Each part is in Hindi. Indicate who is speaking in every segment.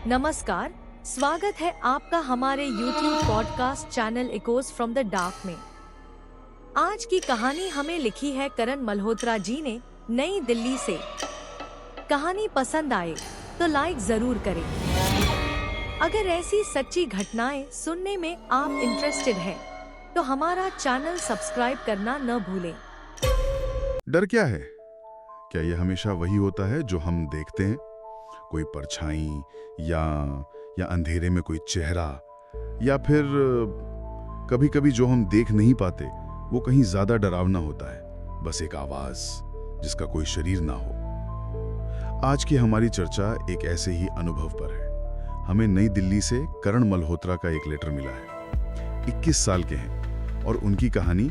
Speaker 1: नमस्कार, स्वागत है आपका हमारे YouTube podcast channel echoes from the dark में। आज की कहानी हमें लिखी है करण मल्होत्रा जी ने, नई दिल्ली से। कहानी पसंद आए तो लाइक जरूर करें। अगर ऐसी सच्ची घटनाएं सुनने में आप इंटरेस्टेड हैं, तो हमारा चैनल सब्सक्राइब करना न भूलें।
Speaker 2: डर क्या है? क्या ये हमेशा वही होता है जो हम देखते हैं? कोई परछाई या अंधेरे में कोई चेहरा, या फिर कभी कभी जो हम देख नहीं पाते वो कहीं ज्यादा डरावना होता है, बस एक आवाज जिसका कोई शरीर ना हो। आज की हमारी चर्चा एक ऐसे ही अनुभव पर है। हमें नई दिल्ली से करण मल्होत्रा का एक लेटर मिला है। 21 साल के हैं और उनकी कहानी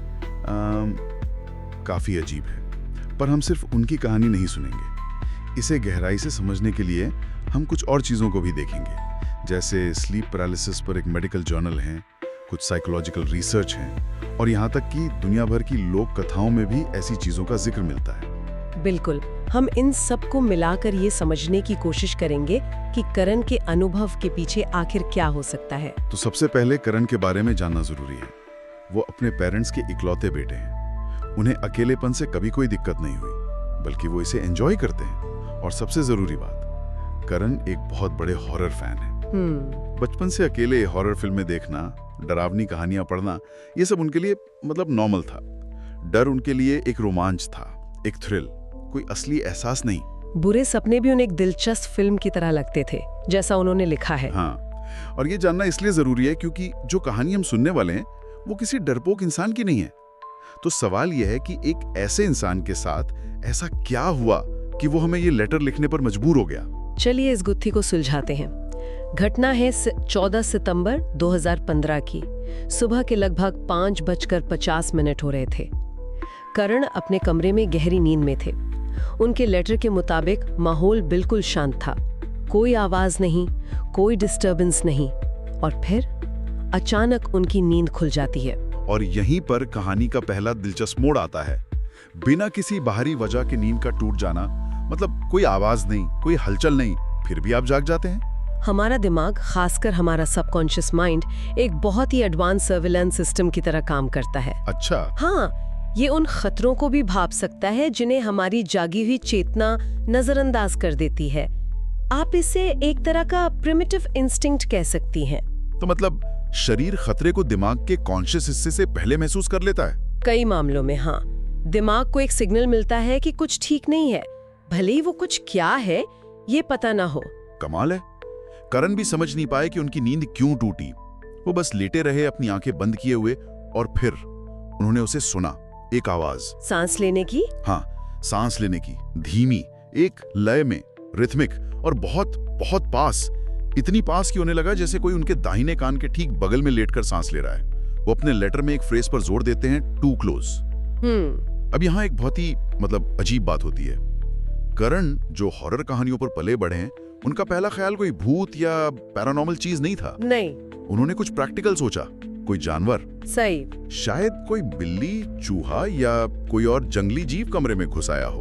Speaker 2: काफी अजीब है। पर हम सिर्फ उनकी कहानी नहीं सुनेंगे। इसे गहराई से समझने के लिए हम कुछ और चीज़ों को भी देखेंगे, जैसे स्लीप पैरालिसिस पर एक मेडिकल जर्नल है, कुछ साइकोलॉजिकल रिसर्च है, और यहाँ तक कि दुनिया भर की लोक कथाओं में भी ऐसी चीज़ों का जिक्र मिलता है।
Speaker 3: बिल्कुल, हम इन सब को मिलाकर ये समझने की कोशिश करेंगे कि करण के अनुभव के पीछे आखिर क्या हो सकता है।
Speaker 2: तो सबसे पहले करण के बारे में जानना जरूरी है। वो अपने पेरेंट्स के इकलौते बेटे हैं। उन्हें अकेलेपन से कभी कोई दिक्कत नहीं हुई, बल्कि वो इसे एंजॉय करते हैं। और सबसे जरूरी बात, करण एक बहुत बड़े हॉरर फैन है। बचपन से अकेले हॉरर फिल्में देखना, डरावनी कहानियां पढ़ना, ये सब उनके लिए नॉर्मल था। डर उनके लिए एक रोमांच था, एक थ्रिल, कोई असली एहसास नहीं।
Speaker 3: बुरे सपने भी उन्हें एक दिलचस्प फिल्म की तरह लगते थे, जैसा उन्होंने लिखा है।
Speaker 2: हाँ, और ये जानना इसलिए जरूरी है क्योंकि जो कहानी हम सुनने वाले हैं वो किसी डरपोक इंसान की नहीं है। तो सवाल यह है कि एक ऐसे इंसान के साथ ऐसा क्या हुआ कि वो हमें ये लेटर लिखने पर मजबूर हो गया।
Speaker 3: चलिए इस गुत्थी को सुलझाते हैं। घटना है 14 सितंबर 2015 की। सुबह के लगभग 5:50 हो रहे थे। करण अपने कमरे में गहरी नींद में थे। उनके लेटर के मुताबिक माहौल बिल्कुल शांत था, कोई आवाज नहीं, कोई डिस्टर्बेंस नहीं। और फिर अचानक उनकी नींद खुल जाती है।
Speaker 2: और यहीं पर कहानी का पहला दिलचस्प मोड़ आता है। बिना किसी बाहरी वजह के नींद का टूट जाना, मतलब कोई आवाज नहीं, कोई हलचल नहीं, फिर भी आप जाग जाते हैं।
Speaker 3: हमारा दिमाग, खासकर हमारा सबकॉन्शियस माइंड, एक बहुत ही एडवांस सर्विलेंस सिस्टम की तरह काम करता है।
Speaker 2: अच्छा।
Speaker 3: हाँ, ये उन खतरों को भी भाप सकता है जिन्हें हमारी जागी हुई चेतना नजरअंदाज कर देती है। आप इसे एक तरह का प्रिमिटिव इंस्टिंक्ट कह सकती हैं।
Speaker 2: तो मतलब शरीर खतरे को दिमाग के कॉन्शियस हिस्से से पहले महसूस कर लेता है?
Speaker 3: कई मामलों में हाँ, दिमाग को एक सिग्नल मिलता है कि कुछ ठीक नहीं है, भले ही वो कुछ क्या है ये पता ना हो।
Speaker 2: कमाल है। करण भी समझ नहीं पाए कि उनकी नींद क्यों टूटी। वो बस लेटे रहे, अपनी आंखें बंद किए हुए, और फिर उन्होंने उसे सुना, एक आवाज।
Speaker 3: सांस लेने की?
Speaker 2: हाँ, सांस लेने की, धीमी, एक लय में, रिथमिक, और बहुत बहुत पास। इतनी पास कि उन्हें लगा जैसे कोई उनके दाहिने कान के ठीक बगल में लेटकर सांस ले रहा है। वो अपने लेटर में एक फ्रेज पर जोर देते हैं, टू क्लोज। अब यहाँ एक बहुत ही अजीब बात होती है। करण, जो हॉरर कहानियों पर पले बढ़े हैं, उनका पहला ख्याल कोई भूत या पैरानॉर्मल चीज नहीं था।
Speaker 3: नहीं,
Speaker 2: उन्होंने कुछ प्रैक्टिकल सोचा, कोई जानवर,
Speaker 3: सही,
Speaker 2: शायद कोई बिल्ली, चूहा या कोई और जंगली जीव कमरे में घुस आया हो।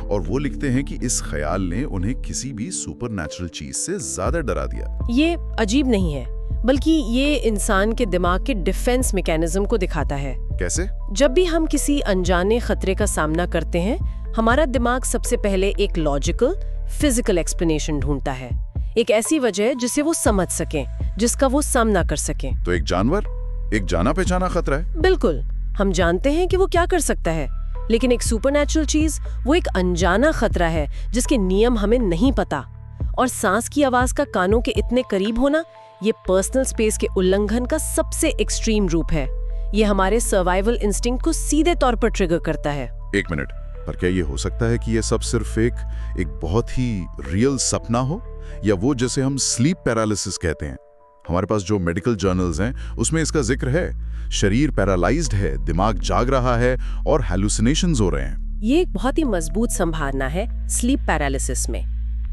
Speaker 2: और वो लिखते हैं कि इस ख्याल ने उन्हें किसी भी सुपरनैचुरल चीज से ज्यादा डरा दिया।
Speaker 3: ये अजीब नहीं है, बल्कि ये इंसान के दिमाग के डिफेंस मैकेनिज्म को दिखाता है।
Speaker 2: कैसे?
Speaker 3: जब भी हम किसी अनजाने खतरे का सामना करते हैं, हमारा दिमाग सबसे पहले एक लॉजिकल, फिजिकल एक्सप्लेनेशन ढूंढता है, एक ऐसी वजह जिसे वो समझ सकें, जिसका वो सामना कर सकें।
Speaker 2: तो एक जानवर, एक जाना पहचाना खतरा है।
Speaker 3: बिल्कुल, हम जानते हैं कि वो क्या कर सकता है, लेकिन एक सुपरनैचुरल चीज वो एक अनजाना खतरा है जिसके नियम हमें नहीं पता। और सांस की आवाज का कानों के इतने करीब होना, ये पर्सनल स्पेस के उल्लंघन का सबसे एक्सट्रीम रूप है। ये हमारे सर्वाइवल इंस्टिंक्ट को सीधे तौर पर ट्रिगर करता है।
Speaker 2: एक मिनट, पर क्या ये हो सकता है कि ये सब सिर्फ एक बहुत ही रियल सपना हो, या वो जिसे हम स्लीप पैरालिसिस कहते हैं? हमारे पास जो मेडिकल जर्नल्स हैं उसमें इसका जिक्र है। शरीर पैरालाइज्ड है, दिमाग जाग रहा है और हैलुसिनेशंस हो रहे हैं।
Speaker 3: ये एक बहुत ही मजबूत संभावना है स्लीप पैरालिसिस में,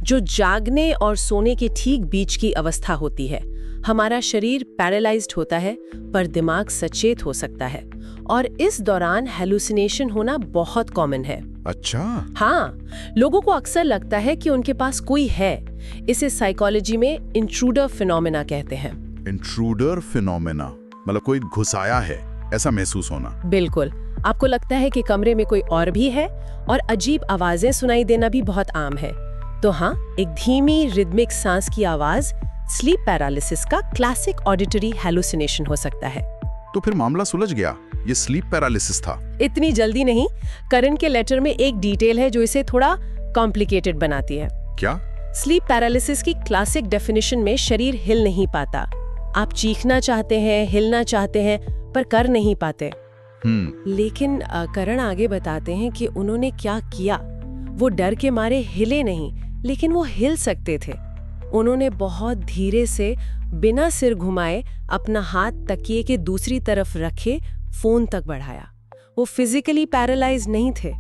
Speaker 3: जो जागने और सोने के ठीक बीच की अवस्था होती है। हमारा शरीर पैरालाइज्ड होता है पर दिमाग सचेत हो सकता है, और इस दौरान हैलुसिनेशन होना बहुत कॉमन है।
Speaker 2: अच्छा।
Speaker 3: हाँ, लोगों को अक्सर लगता है कि उनके पास कोई है, इसे साइकोलॉजी में इंट्रूडर फिनोमेना कहते हैं।
Speaker 2: इंट्रूडर फिनोमेना मतलब कोई घुसाया है ऐसा महसूस होना।
Speaker 3: बिल्कुल, आपको लगता है कि कमरे में कोई और भी है और अजीब आवाजें सुनाई देना भी बहुत आम है। तो हाँ, एक धीमी रिदमिक सांस की आवाज स्लीप पैरालिसिस का क्लासिक ऑडिटरी हैलुसिनेशन हो सकता है।
Speaker 2: तो फिर मामला सुलझ गया, ये स्लीप पैरालिसिस था।
Speaker 3: इतनी जल्दी नहीं। करण के लेटर में एक डिटेल है जो इसे थोड़ा कॉम्प्लिकेटेड बनाती है।
Speaker 2: क्या?
Speaker 3: स्लीप पैरालिसिस की क्लासिक डेफिनेशन में शरीर हिल नहीं पाता। आप चीखना चाहते हैं, हिलना चाहते हैं, पर कर नहीं पाते। लेकिन करण आगे बताते हैं कि उन्होंने क्या किया। वो डर के मारे हिले नहीं, लेकिन वो हिल सकते थे। उन्होंने बहुत धीरे से बिना सिर घुमाए अपना हाथ तकिए के दूसरी तरफ रखे फोन तक बढ़ाया। वो फिजिकली पैरालाइज नहीं थे।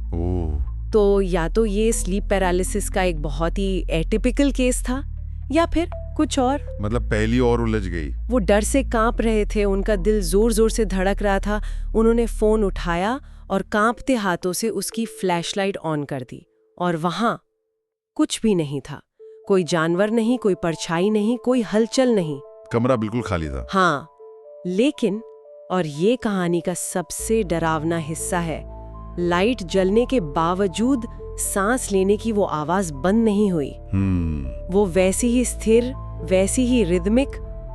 Speaker 3: तो या तो ये स्लीप पैरालिसिस का एक बहुत ही एटिपिकल केस था या फिर कुछ और।
Speaker 2: मतलब पहली और उलझ गई। वो
Speaker 3: डर से कांप रहे थे, उनका दिल जोर जोर से धड़क रहा था। उन्होंने फोन उठाया और कांपते हाथों से उसकी फ्लैशलाइट ऑन कर दी और वहां कुछ भी नहीं था। कोई जानवर नहीं, कोई परछाई नहीं, कोई हलचल नहीं।
Speaker 2: कमरा बिल्कुल खाली था।
Speaker 3: हाँ, लेकिन और ये कहानी का सबसे डरावना हिस्सा है, लाइट जलने के बावजूद सांस लेने की वो आवाज बंद नहीं हुई। वो वैसी ही स्थिर, वैसी ही रिदमिक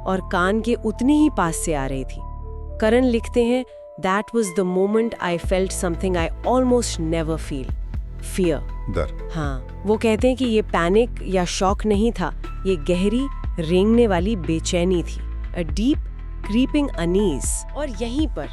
Speaker 3: और कान के उतनी ही पास से आ रही थी। करण लिखते हैं, That was the moment I felt something I almost never feel. Fear.
Speaker 2: डर।
Speaker 3: हाँ, वो कहते हैं कि ये पैनिक या शॉक नहीं था, ये गहरी रेंगने वाली बेचैनी थी। A deep creeping unease। और यहीं पर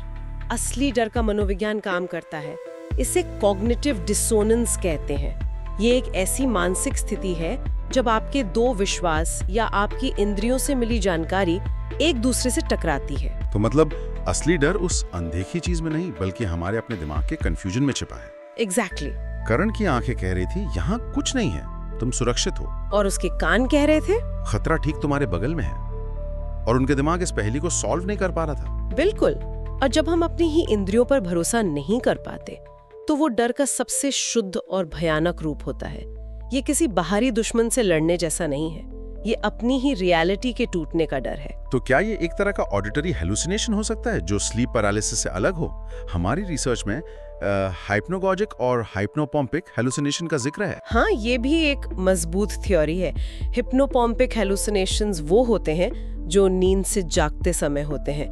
Speaker 3: असली डर का मनोविज्ञान काम करता है। इसे कॉग्निटिव डिसोनेंस कहते हैं। ये एक ऐसी मानसिक स्थिति है जब आपके दो विश्वास या आपकी इंद्रियों से मिली जानकारी एक दूसरे से टकराती है।
Speaker 2: तो मतलब असली डर उस अनदेखी चीज में नहीं, बल्कि हमारे अपने दिमाग के कंफ्यूजन में छिपा है।
Speaker 3: एग्जैक्टली।
Speaker 2: करण की आंखें कह रही थी, यहाँ कुछ नहीं है, तुम सुरक्षित हो।
Speaker 3: और उसके कान कह रहे थे,
Speaker 2: खतरा ठीक तुम्हारे बगल में है। और उनके दिमाग इस पहेली को सॉल्व नहीं कर पा रहा था।
Speaker 3: बिल्कुल। और जब हम अपनी ही इंद्रियों पर भरोसा नहीं कर पाते, तो वो डर का सबसे शुद्ध और भयानक रूप होता है। ये किसी बाहरी दुश्मन से लड़ने जैसा नहीं है, ये अपनी ही रियलिटी के टूटने का डर है।
Speaker 2: तो क्या ये एक तरह का ऑडिटरी हेलुसिनेशन हो सकता है जो स्लीप पैरालिसिस से अलग हो? हमारी रिसर्च में हाइप्नोगॉजिक और हाइप्नोपॉम्पिक हेलुसिनेशन का जिक्र है।
Speaker 3: हाँ, ये भी एक मजबूत थ्योरी है। हिप्नोपॉम्पिक हेलुसिनेशंस वो होते हैं जो नींद से जागते समय होते हैं।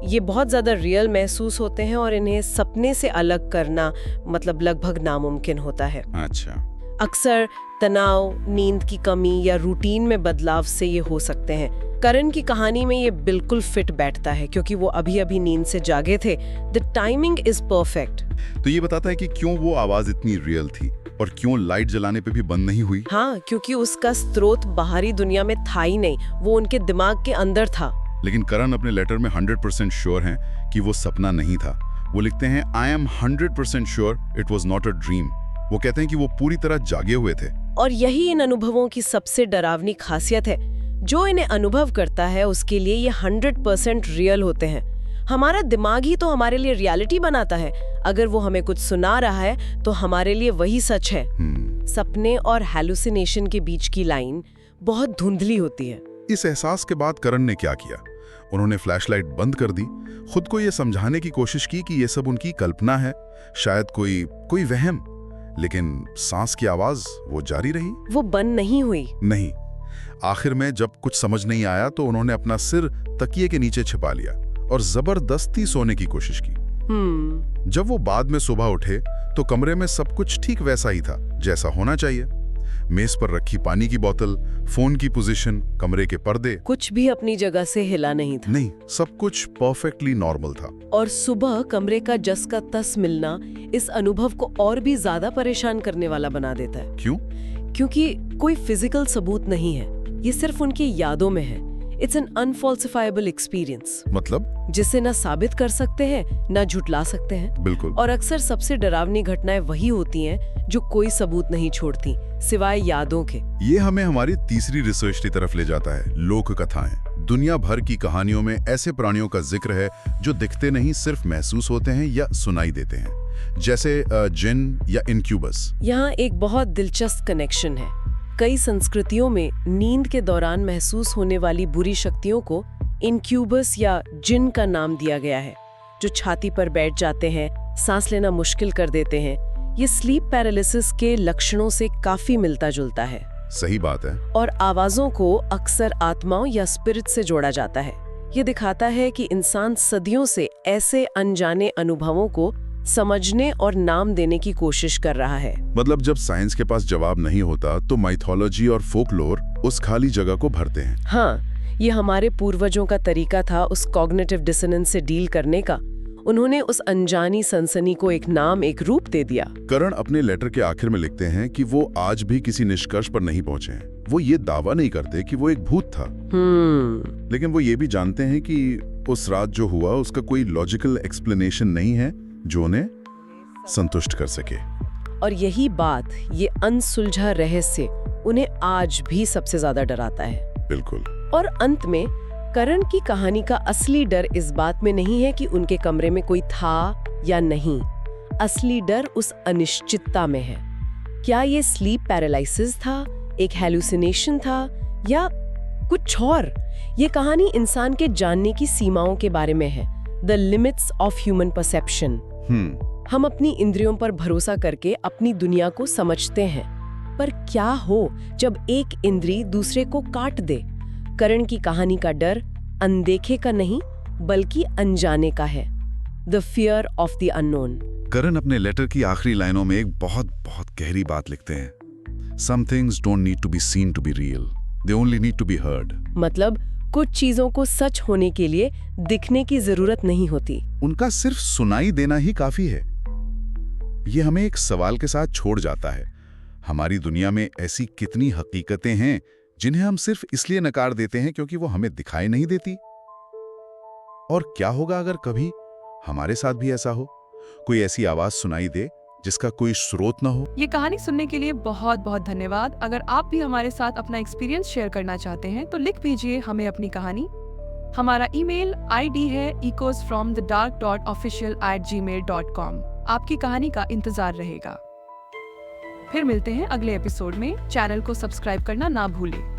Speaker 3: ये बहुत ज्यादा रियल महसूस होते हैं और इन्हें सपने से अलग करना मतलब लगभग नामुमकिन होता है।
Speaker 2: अच्छा।
Speaker 3: अक्सर तनाव, नींद की कमी या रूटीन में बदलाव से ये हो सकते हैं। करण की कहानी में ये बिल्कुल फिट बैठता है क्योंकि वो अभी नींद से जागे थे। The timing is perfect.
Speaker 2: तो ये बताता है कि क्यों वो आवाज इतनी रियल थी और क्यों लाइट जलाने पे भी बंद नहीं हुई।
Speaker 3: हाँ, क्योंकि उसका स्रोत बाहरी दुनिया में था ही नहीं, वो उनके दिमाग के अंदर था।
Speaker 2: लेकिन करण अपने लेटर में 100% श्योर हैं कि वो सपना नहीं था। वो लिखते हैं, I am 100% sure it was not a dream. वो कहते हैं कि वो पूरी तरह जागे हुए थे।
Speaker 3: और यही इन अनुभवों की सबसे डरावनी खासियत है। जो इन्हें अनुभव करता है उसके लिए ये 100% रियल होते हैं। हमारा दिमाग ही तो हमारे लिए रियलिटी बनाता है। अगर वो हमें कुछ सुना रहा है तो हमारे लिए वही सच है। सपने और हैलुसिनेशन के बीच की लाइन बहुत धुंधली होती है।
Speaker 2: इस एहसास के बाद करण ने क्या किया? उन्होंने फ्लैशलाइट बंद कर दी। खुद को ये समझाने की कोशिश की कि ये सब उनकी कल्पना है, शायद कोई वहम। लेकिन सांस की आवाज वो जारी रही,
Speaker 3: वो बंद नहीं हुई।
Speaker 2: नहीं। आखिर में जब कुछ समझ नहीं आया तो उन्होंने अपना सिर तकिए के नीचे छिपा लिया और जबरदस्ती सोने की कोशिश की। जब वो बाद में सुबह उठे तो कमरे में सब कुछ ठीक वैसा ही था जैसा होना चाहिए। मेज पर रखी पानी की बोतल, फोन की पोजीशन, कमरे के पर्दे,
Speaker 3: कुछ भी अपनी जगह से हिला नहीं था।
Speaker 2: नहीं, सब कुछ परफेक्टली नॉर्मल था।
Speaker 3: और सुबह कमरे का जस का तस मिलना इस अनुभव को और भी ज्यादा परेशान करने वाला बना देता है।
Speaker 2: क्यों?
Speaker 3: क्योंकि कोई फिजिकल सबूत नहीं है, ये सिर्फ उनकी यादों में है। It's an unfalsifiable experience.
Speaker 2: मतलब?
Speaker 3: जिसे ना साबित कर सकते हैं ना झुटला सकते हैं।
Speaker 2: बिल्कुल।
Speaker 3: और अक्सर सबसे डरावनी घटनाएं वही होती हैं जो कोई सबूत नहीं छोड़ती सिवाय यादों के।
Speaker 2: ये हमें हमारी तीसरी रिसर्च की तरफ ले जाता है, लोक कथाएं। दुनिया भर की कहानियों में ऐसे प्राणियों का जिक्र है जो दिखते नहीं, सिर्फ महसूस होते हैं या सुनाई देते हैं, जैसे जिन या इनक्यूबस।
Speaker 3: यहाँ एक बहुत दिलचस्प कनेक्शन है। कई संस्कृतियों में नींद के दौरान महसूस होने वाली बुरी शक्तियों को इनक्यूबस या जिन का नाम दिया गया है, जो छाती पर बैठ जाते हैं, सांस लेना मुश्किल कर देते हैं। ये स्लीप पैरालिसिस के लक्षणों से काफी मिलता जुलता है।
Speaker 2: सही बात है।
Speaker 3: और आवाजों को अक्सर आत्माओं या स्पिरिट से जोड़ा जाता है। ये दिखाता है कि इंसान सदियों से ऐसे अनजाने अनुभवों को समझने और नाम देने की कोशिश कर रहा है।
Speaker 2: मतलब जब साइंस के पास जवाब नहीं होता तो माइथोलॉजी और फोकलोर उस खाली जगह को भरते हैं।
Speaker 3: हाँ, ये हमारे पूर्वजों का तरीका था उस कॉग्निटिव डिसोनेंस से डील करने का। उन्होंने उस अनजानी सनसनी को एक नाम, एक रूप दे दिया।
Speaker 2: करण अपने लेटर के आखिर में लिखते हैं कि वो आज भी किसी निष्कर्ष पर नहीं पहुंचे हैं। वो ये दावा नहीं करते कि वो एक भूत था, लेकिन वो ये भी जानते हैं कि उस रात जो हुआ उसका कोई लॉजिकल एक्सप्लेनेशन नहीं है जो उन्हें संतुष्ट कर सके।
Speaker 3: और यही बात, ये अनसुलझा रहस्य उन्हें आज भी सबसे ज्यादा डराता है।
Speaker 2: बिल्कुल।
Speaker 3: और अंत में करण की कहानी का असली डर इस बात में नहीं है कि उनके कमरे में कोई था या नहीं। असली डर उस अनिश्चितता में है। क्या ये स्लीप पैरालिसिस था, एक हेलुसिनेशन था, या कुछ और? ये कहानी इंसान के जानने की सीमाओं के बारे में है। The limits of human perception. हम अपनी इंद्रियों पर भरोसा करके अपनी दुनिया को समझते हैं, पर क्या हो जब एक इंद्री दूसरे को काट दे? करण की कहानी का डर अनदेखे का नहीं, बल्कि अनजाने का है। The fear of the unknown.
Speaker 2: Karan अपने लेटर की आखिरी लाइनों में एक बहुत बहुत गहरी बात लिखते हैं। Some things don't need to be seen to be real. They only need to be heard.
Speaker 3: मतलब कुछ चीजों को सच होने के लिए दिखने की जरूरत नहीं होती।
Speaker 2: उनका सिर्फ सुनाई देना ही काफी है। ये हमें एक सवाल के साथ छोड़ जाता है। हमारी दुनिया में ऐसी कितनी हकीकतें हैं जिन्हें हम सिर्फ इसलिए नकार देते हैं क्योंकि वो हमें दिखाई नहीं देती? और क्या होगा अगर कभी हमारे साथ भी ऐसा हो, कोई ऐसी आवाज सुनाई दे जिसका कोई स्रोत ना हो?
Speaker 4: ये कहानी सुनने के लिए बहुत बहुत धन्यवाद। अगर आप भी हमारे साथ अपना एक्सपीरियंस शेयर करना चाहते हैं तो लिख भेजिए हमें अपनी कहानी। हमारा ईमेल आईडी है echoesfromthedark.official@gmail.com। आपकी कहानी का इंतजार रहेगा। फिर मिलते हैं अगले एपिसोड में। चैनल को सब्सक्राइब करना ना भूलें।